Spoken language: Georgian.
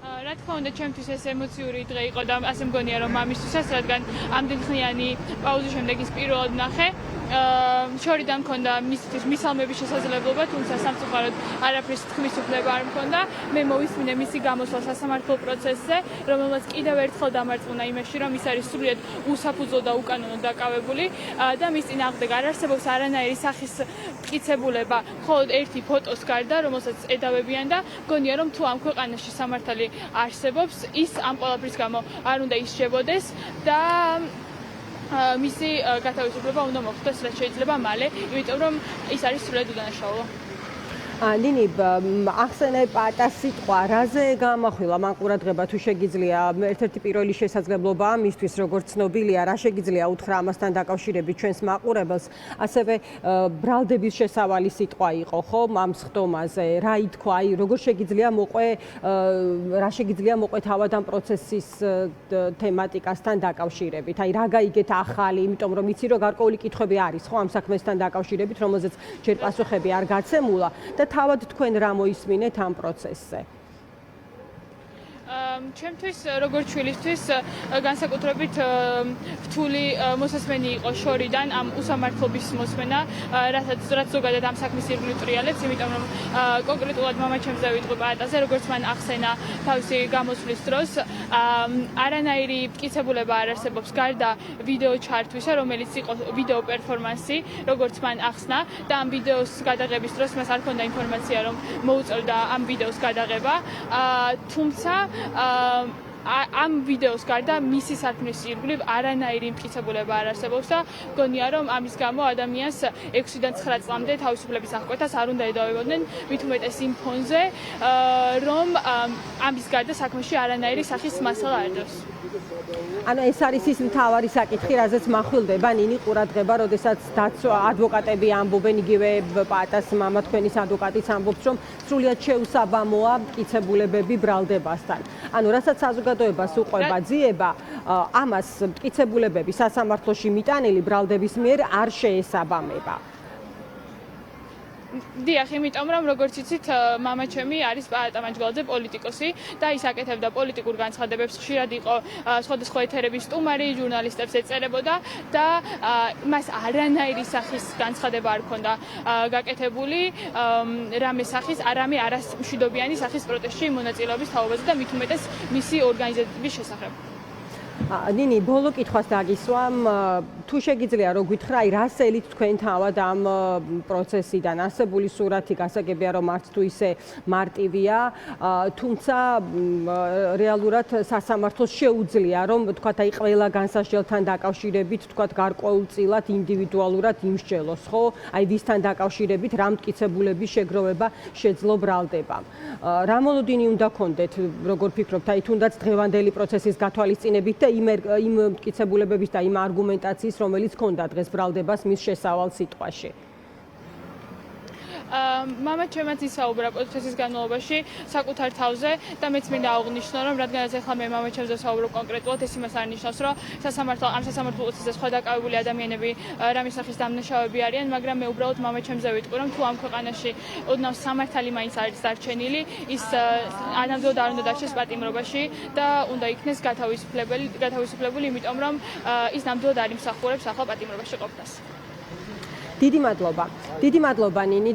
რა თქმა უნდა, ჩემთვის ეს ემოციური დღე იყო და ასე მგონია, რომ მამისთვისაც, რადგან ამდენხნიანი პაუზის შემდეგ ის პირველად ნახე. შორიდან მქონდა მისთვის მისალმების შესაძლებლობა, თუმცა სამწუხაროდ არაფრის თქმის უფლება არ მქონდა. მე მოვისმინე მისი გამოსვლა სასამართლო პროცესზე, რომელმაც კიდევ ერთხელ დამარწმუნა იმაში, რომ ის არის სრულიად უსაფუძვლო და უკანონო დაკავებული და მის წინააღმდეგ არ არსებობს არანაირი სახის მტკიცებულება, მხოლოდ ერთი ფოტოს გარდა, რომელსაც ედავებიან და მგონია, რომ თუ ამ ქვეყანაში სამართალი არსებობს, ის ამ ყველაფრის გამო არ უნდა ისჯებოდეს და მისი გათავისუფლება უნდა მოხდეს რაც შეიძლება მალე, იმიტომ რომ ის არის სრულიად უდანაშაულო. ნინი, ახსენე პატას სიტყვა, რაზე გაამახვილა მან ყურადღება თუ შეგიძლია ერთ-ერთი პირველი შესაძლებლობაა მისთვის, როგორც ცნობილია, რა შეგიძლია უთხრა ამასთან დაკავშირებით ჩვენს მაყურებელს, ასევე ბრალდების შესავალი სიტყვა იყო, ხო, ამ სხდომაზე, რა ითქვა, აი, როგორ შეგიძლია მოყვე თავად ამ პროცესის თემატიკასთან დაკავშირებით, აი, რა გაიგეთ ახალი, იმიტომ რომ იცი, რომ გარკვეული კითხვები არის, ხო, ამ საქმესთან დაკავშირებით, რომელზეც ჯერ პასუხები არ გაცემულა და თავად თქვენ რა მოისმინეთ ამ პროცესზე? ჩემთვის როგორც შვილისთვის განსაკუთრებით რთული მოსასმენი იყო შორიდან ამ უსამართლობის მოსმენა, რაც ზოგადად ამ საქმის ირგვლივ ტრიალებს, იმიტომ რომ კონკრეტულად მამაჩემზე ვიტყვი პატაზე, როგორც მან ახსენა თავისი გამოსვლის დროს, არანაირი მტკიცებულება არ არსებობს გარდა ვიდეო ჩართვისა, რომელიც იყო ვიდეო პერფორმანსი, როგორც მან ახსნა და ამ ვიდეოს გადაღების დროს მას არ ჰქონდა ინფორმაცია, რომ მოუწევდა ამ ვიდეოს გადაღება, თუმცა ამ ვიდეოს გარდა მისი საქმის ირგვლივ არანაირი მტკიცებულება არ არსებობს და მგონია, რომ ამის გამო ადამიანს 6-დან 9 წლამდე თავისუფლების აღკვეთას არ უნდა ედავებოდნენ, მით უმეტეს იმ ფონზე, რომ ამის გარდა საქმეში არანაირი სახის მასალა არ დევს. ანუ ეს არის ის მთავარი საკითხი, რაზეც מחვილდება ნინი ყურადღება, როდესაც ადვოკატები ამბობენ, იგივე პატას მამა თქვენის ადვოკატიც ამბობს, რომ სრულიად შეუსაბამოა მტკიცებულებები ბრალდებასთან. ანუ რასაც საზოგადოებას უყვება ძიება, ამას მტკიცებულებები სასამართლოში მიტანილი ბრალდების მიერ არ შეესაბამება. დიახ, იმიტომ რომ როგორც იცით, მამაჩემი არის პაატა მაჯგალაძე პოლიტიკოსი და ის აკეთებდა პოლიტიკურ განცხადებებს, ხშირად იყო სხვადასხვა ეთერების სტუმარი, ჟურნალისტებს ეწერებოდა და მას არანაირი სახის განცხადება არ ჰქონდა გაკეთებული რამე სახის, არამე არამშვიდობიანი სახის პროტესტში მონაწილეობის თაობაზე და მით უმეტეს მისი ორგანიზების შესახებ. ნინი, ბოლო კითხვას დაგისვამ, თუ შეგიძლია რო გითხრა, აი რა სელით თქვენ თავად ამ პროცესიდან არსებული სურათი გასაგებია, რომ არც თუ ისე მარტივია, თუმცა რეალურად სასამართლოს შეუძლია, რომ თქვათ, აი ყველა განსასჯელთან დაკავშირებით, თქვათ, გარკვეულწილად ინდივიდუალურად იმსჯელოს, ხო? აი ვისთან დაკავშირებით რა მტკიცებულების შეგროვება შეძლო ბრალდებამ. რა მოლოდინი უნდა გქონდეთ, როგორ ფიქრობთ, აი თუნდაც დღევანდელი პროცესის გათვალისწინებით და იმ მტკიცებულებების და იმ არგუმენტაციის, რომელიც ჰქონდა დღეს ბრალდებას მის შესავალ სიტყვაში. მამაჩემაც ისაუბრა პროცესის განმავლობაში საკუთარ თავზე და მეც მინდა აღვნიშნო, რომ რადგანაც ახლა მე მამაჩემზე ვსაუბრობ კონკრეტულად, ეს იმას არ ნიშნავს, რომ ამ სასამართლო პროცესზე სხვა დაკავებული ადამიანები რამის სახის დამნაშავეები არიან, მაგრამ მე უბრალოდ მამაჩემზე ვიტყვი, რომ თუ ამ ქვეყანაში ოდნავ სამართალი მაინც არის დარჩენილი, ის ანამდვილად არ უნდა დარჩეს პატიმრობაში და უნდა იქნეს გათავისუფლებული, იმიტომ რომ ის ნამდვილად არ იმსახურებს ახლა პატიმრობაში ყოფნას. დიდი მადლობა, ნინი.